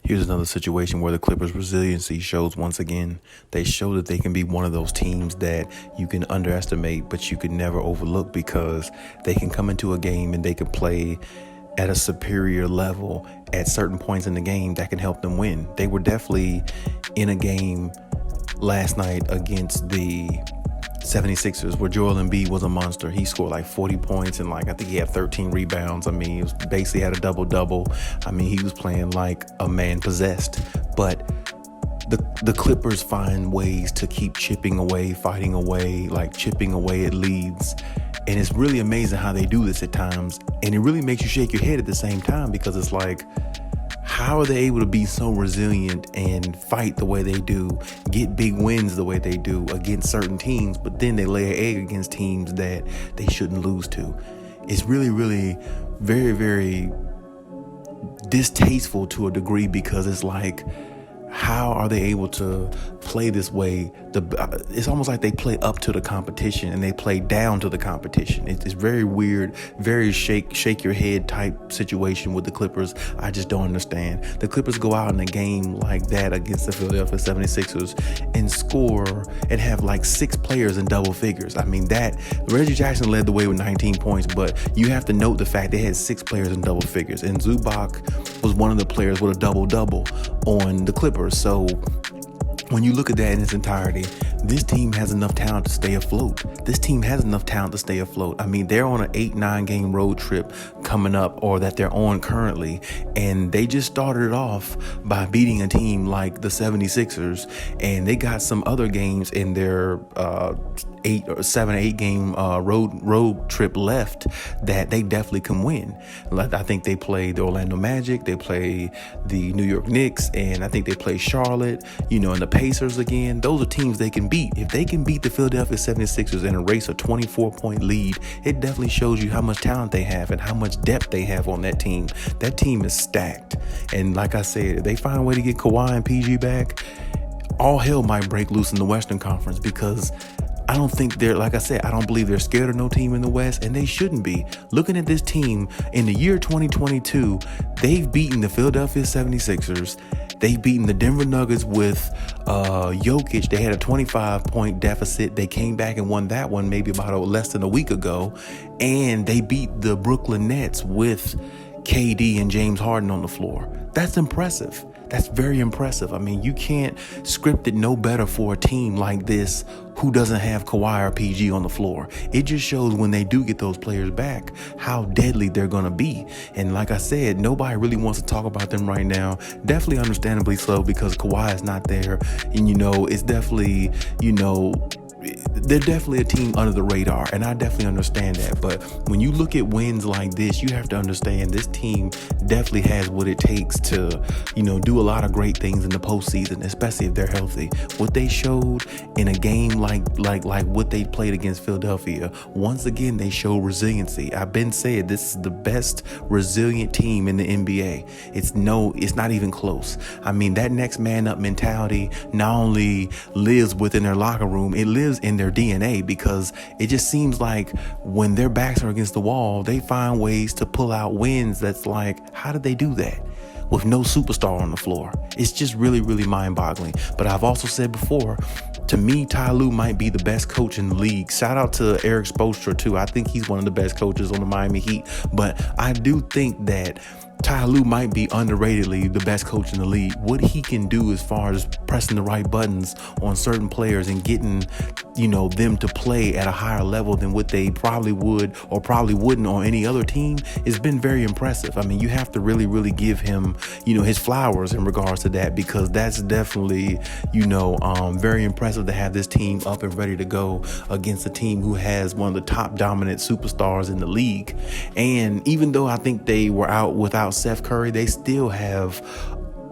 Here's another situation where the Clippers' resiliency shows once again. They show that they can be one of those teams that you can underestimate, but you can never overlook, because they can come into a game and they can play at a superior level at certain points in the game that can help them win. They were definitely in a game last night against the 76ers where Joel Embiid was a monster. He scored like 40 points and I think he had 13 rebounds. I mean, he was basically had a double-double. I mean, he was playing like a man possessed. But the Clippers find ways to keep chipping away, fighting away, chipping away at leads. And it's really amazing how they do this at times. And it really makes you shake your head at the same time, because it's like, how are they able to be so resilient and fight the way they do, get big wins the way they do against certain teams, but then they lay an egg against teams that they shouldn't lose to? It's really, really very, very distasteful to a degree, because it's like, how are they able to play this way? It's almost like they play up to the competition and they play down to the competition. It's very weird, very shake your head type situation with the Clippers. I just don't understand. The Clippers go out in a game like that against the Philadelphia 76ers and score and have 6 players in double figures. I mean, Reggie Jackson led the way with 19 points, but you have to note the fact they had 6 players in double figures, and Zubac was one of the players with a double-double on the Clippers. So when you look at that in its entirety, this team has enough talent to stay afloat. I mean, they're on an 8-9 game road trip coming up, or that they're on currently. And they just started it off by beating a team like the 76ers. And they got some other games in their 7-8 game road trip left that they definitely can win. I think they play the Orlando Magic, they play the New York Knicks, and I think they play Charlotte, and the Pacers again. Those are teams they can beat. If they can beat the Philadelphia 76ers and erase a 24-point lead, it definitely shows you how much talent they have and how much depth they have on that team. That team is stacked. And like I said, if they find a way to get Kawhi and PG back, all hell might break loose in the Western Conference, because I don't think I don't believe they're scared of no team in the West, and they shouldn't be. Looking at this team in the year 2022, they've beaten the Philadelphia 76ers. They've beaten the Denver Nuggets with Jokic. They had a 25-point deficit. They came back and won that one maybe about less than a week ago. And they beat the Brooklyn Nets with KD and James Harden on the floor. That's impressive. That's very impressive. I mean, you can't script it no better for a team like this who doesn't have Kawhi or PG on the floor. It just shows when they do get those players back how deadly they're going to be. And like I said, nobody really wants to talk about them right now. Definitely understandably so, because Kawhi is not there. And, it's definitely, they're definitely a team under the radar, and I definitely understand that. But when you look at wins like this, you have to understand this team definitely has what it takes to, do a lot of great things in the postseason, especially if they're healthy. What they showed in a game like what they played against Philadelphia, once again, they show resiliency. I've been saying this is the best resilient team in the NBA. It's not even close. I mean, that next man up mentality not only lives within their locker room, it lives in their DNA, because it just seems like when their backs are against the wall, they find ways to pull out wins. That's like, how did they do that with no superstar on the floor? It's just really, really mind-boggling. But I've also said before, to me, Ty Lue might be the best coach in the league. Shout out to Eric Spoelstra too. I think he's one of the best coaches on the Miami Heat. But I do think that Ty Lue might be underratedly the best coach in the league. What he can do as far as pressing the right buttons on certain players and getting, them to play at a higher level than what they probably would or probably wouldn't on any other team, has been very impressive. I mean, you have to really, really give him, his flowers in regards to that, because that's definitely, very impressive to have this team up and ready to go against a team who has one of the top dominant superstars in the league. And even though I think they were out without Steph Curry, they still have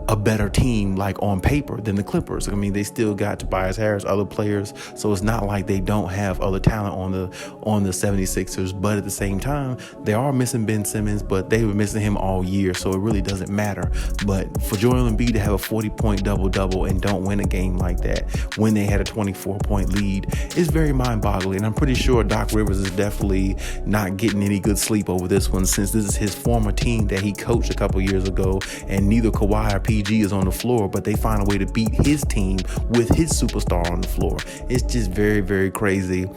a better team on paper than the Clippers. I mean, they still got Tobias Harris, other players, so it's not like they don't have other talent on the 76ers. But at the same time, they are missing Ben Simmons, but they were missing him all year, so it really doesn't matter. But for Joel Embiid to have a 40-point double-double and don't win a game like that when they had a 24-point lead is very mind-boggling. And I'm pretty sure Doc Rivers is definitely not getting any good sleep over this one, since this is his former team that he coached a couple years ago, and neither Kawhi or PG PG is on the floor, but they find a way to beat his team with his superstar on the floor. It's just very, very crazy.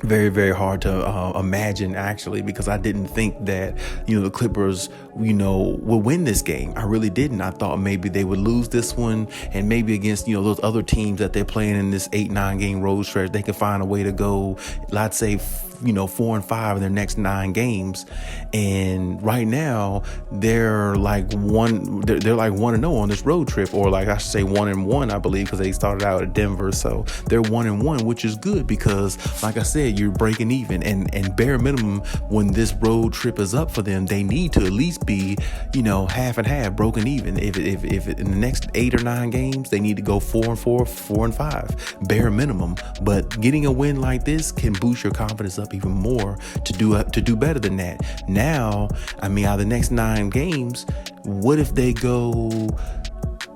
Very, very hard to imagine, actually, because I didn't think that, the Clippers, would win this game. I really didn't. I thought maybe they would lose this one, and maybe against, those other teams that they're playing in this 8-9 game road stretch, they could find a way to go, let's say, 4-5 in their next 9 games. And right now they're like 1-0 on this road trip, or like I should say 1-1, I believe, because they started out at Denver. So they're 1-1, which is good because, like I said, you're breaking even, and bare minimum when this road trip is up for them, they need to at least be, half and half, broken even. If in the next 8 or 9 games, they need to go 4-4, 4-5, bare minimum. But getting a win like this can boost your confidence up even more to do better than that. Now, out of the next 9 games, what if they go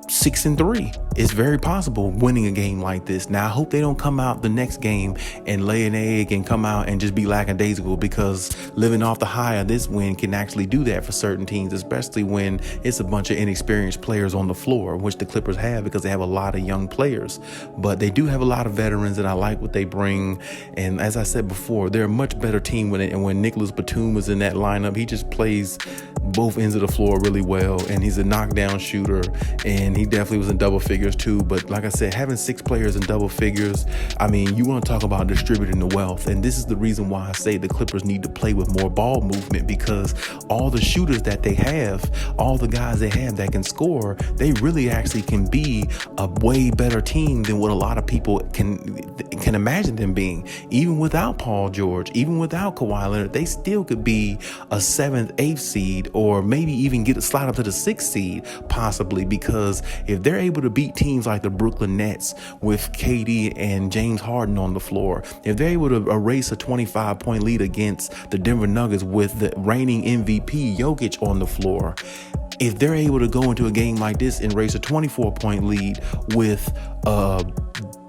6-3? It's very possible winning a game like this. Now, I hope they don't come out the next game and lay an egg and come out and just be lackadaisical, because living off the high of this win can actually do that for certain teams, especially when it's a bunch of inexperienced players on the floor, which the Clippers have because they have a lot of young players. But they do have a lot of veterans, and I like what they bring. And as I said before, they're a much better team when Nicholas Batum is in that lineup. He just plays both ends of the floor really well, and he's a knockdown shooter, and he definitely was in double figures too. But like I said, having 6 players in double figures, you want to talk about distributing the wealth. And this is the reason why I say the Clippers need to play with more ball movement, because all the shooters that they have, all the guys they have that can score, they really actually can be a way better team than what a lot of people can imagine them being. Even without Paul George, even without Kawhi Leonard, they still could be a 7th, 8th seed, or maybe even get a slide up to the 6th seed, possibly, because if they're able to beat teams like the Brooklyn Nets with KD and James Harden on the floor, if they're able to erase a 25-point lead against the Denver Nuggets with the reigning MVP Jokic on the floor, if they're able to go into a game like this and raise a 24-point lead with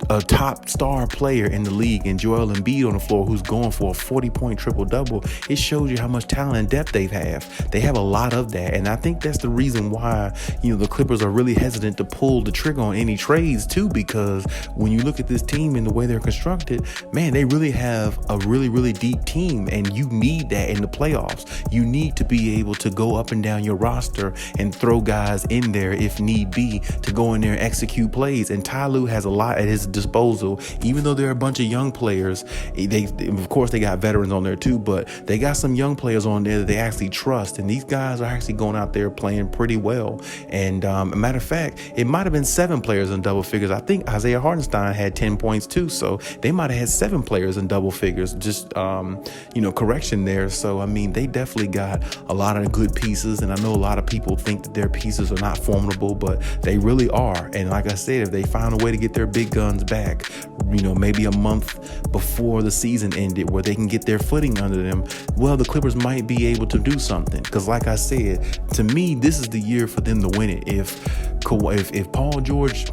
a top star player in the league and Joel Embiid on the floor who's going for a 40-point triple-double, it shows you how much talent and depth they have. They have a lot of that, and I think that's the reason why the Clippers are really hesitant to pull the trigger on any trades too, because when you look at this team and the way they're constructed, man, they really have a really, really deep team, and you need that in the playoffs. You need to be able to go up and down your roster and throw guys in there if need be to go in there and execute plays, and Ty Lue has a lot at his disposal. Even though there are a bunch of young players, of course they got veterans on there too, but they got some young players on there that they actually trust, and these guys are actually going out there playing pretty well. And a matter of fact, it might have been 7 players in double figures. I think Isaiah Hartenstein had 10 points too, so they might have had 7 players in double figures. Just correction there. So they definitely got a lot of good pieces, and I know a lot of people think that their pieces are not formidable, but they really are. And like I said, if they find a way to get their big guns back, maybe a month before the season ended, where they can get their footing under them, well, the Clippers might be able to do something. Because like I said, to me, this is the year for them to win it. If Paul George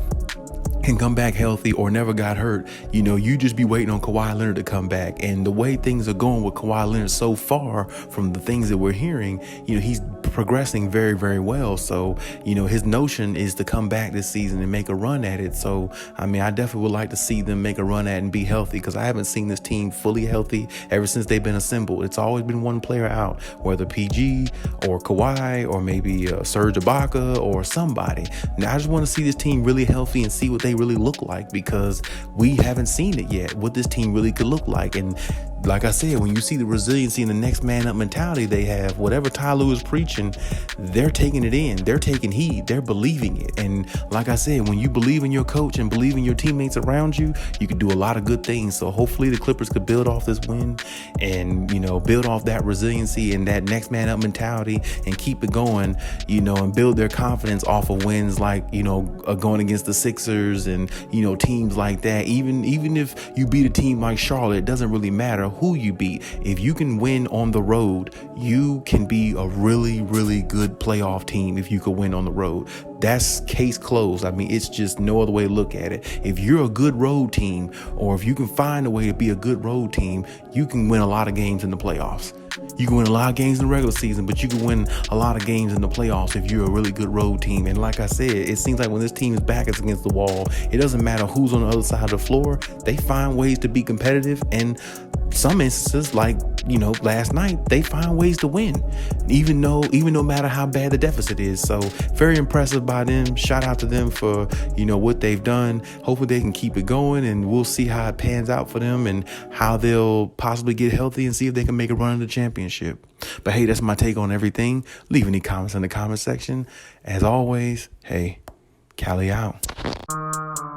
can come back healthy or never got hurt, you just be waiting on Kawhi Leonard to come back. And the way things are going with Kawhi Leonard so far, from the things that we're hearing, he's progressing very, very well. So, his notion is to come back this season and make a run at it. So, I definitely would like to see them make a run at it and be healthy, because I haven't seen this team fully healthy ever since they've been assembled. It's always been one player out, whether PG or Kawhi or maybe Serge Ibaka or somebody. Now, I just want to see this team really healthy and see what they really look like, because we haven't seen it yet, what this team really could look like. And like I said, when you see the resiliency and the next man up mentality they have, whatever Ty Lue is preaching, they're taking it in. They're taking heed. They're believing it. And like I said, when you believe in your coach and believe in your teammates around you, you can do a lot of good things. So hopefully the Clippers could build off this win and, build off that resiliency and that next man up mentality and keep it going, and build their confidence off of wins like, going against the Sixers and, teams like that. Even if you beat a team like Charlotte, it doesn't really matter who you beat. If you can win on the road, you can be a really, really good playoff team. If you could win on the road, that's case closed. It's just no other way to look at it. If you're a good road team, or if you can find a way to be a good road team, you can win a lot of games in the playoffs. You can win a lot of games in the regular season, but you can win a lot of games in the playoffs if you're a really good road team. And like I said, it seems like when this team's back is against the wall, it doesn't matter who's on the other side of the floor. They find ways to be competitive, and some instances, like, last night, they find ways to win, even no matter how bad the deficit is. So very impressive by them. Shout out to them for, what they've done. Hopefully they can keep it going, and we'll see how it pans out for them and how they'll possibly get healthy and see if they can make a run in the championship. But hey, that's my take on everything. Leave any comments in the comment section. As always, hey, Khaliis out.